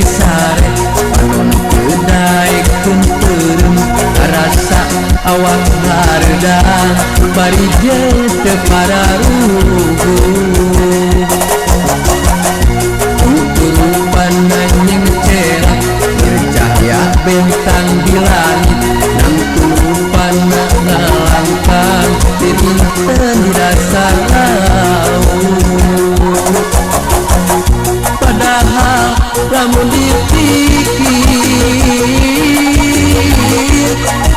sare panon kedai kumperum rasa awak hardang bari teu pararuhu rupa-rupana nyeng cerah bercahaya bentang di langit nang rupana ngalangkang dinten di dasar laut padahal lamun dipikir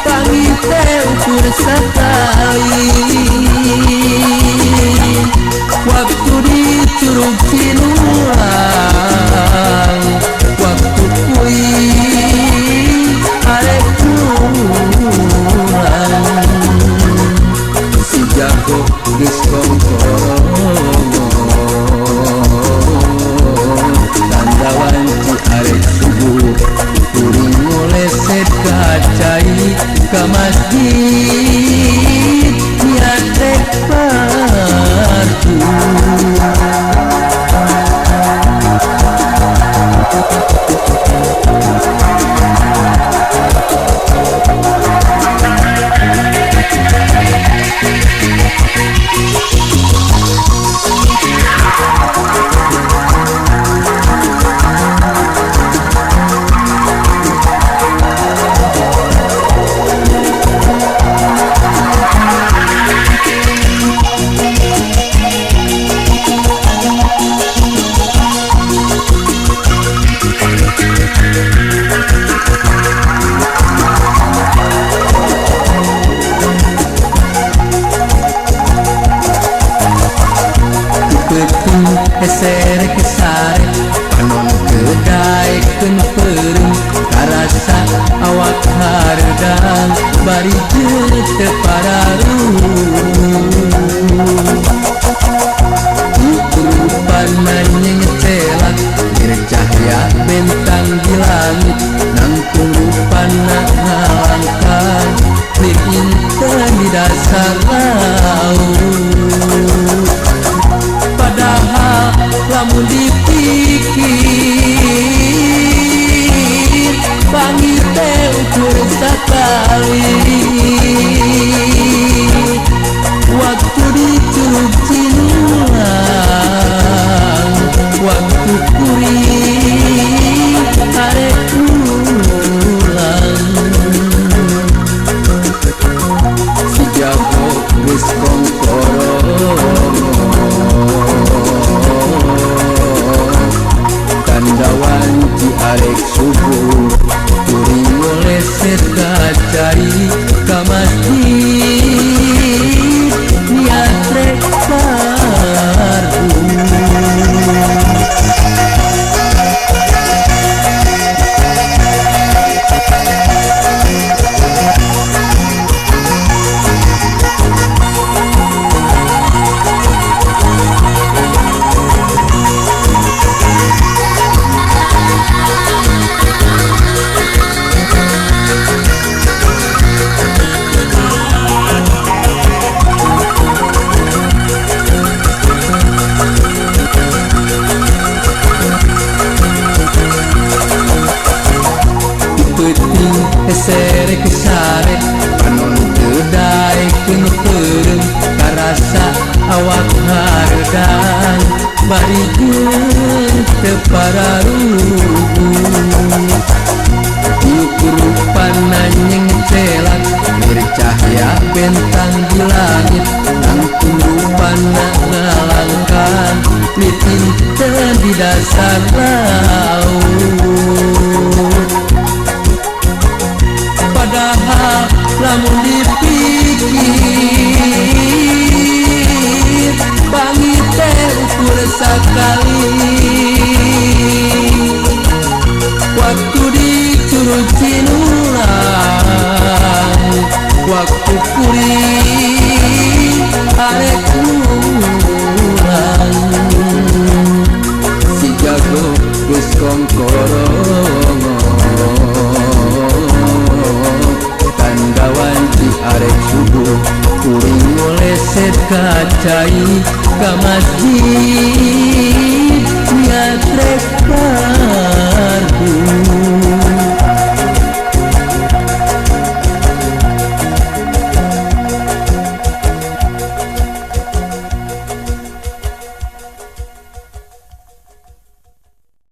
pangit teh ukur sakali waktu di Curug Cinulang waktu kuing arek pulang si jago geus kongkong tandawan ci arek subuh kuring ngoleset kacai ka masjid niat rek partu sere kesare panon kedai kumperum karasa awak hardang bari teu pararuhu rupana nyeng celak bercahaya bentang di langit nang rupana ngalangkang dinten di dasar laut padahal lamun dipikir pangit teh ukur sakali waktu di Curug Cinulang waktu kuring arek pulang si jago geus kongkorong tandawan ci arek subuh kuring ngoleset kacai ka masjid niat rek pardu sere kesare panon kedai kumperum karasa awak hardang bari teu pararuhu rupana nyeng celak bercahaya bentang di langit nang rupana ngalangkang dinten di dasar laut padahal lamun dipikir pangit teh ukur sakali waktu di Curug Cinulang waktu kuring arek pulang si jago geus kongkorong tandawan ci arek subuh kuring ngoleset kacai ka masjid niat rek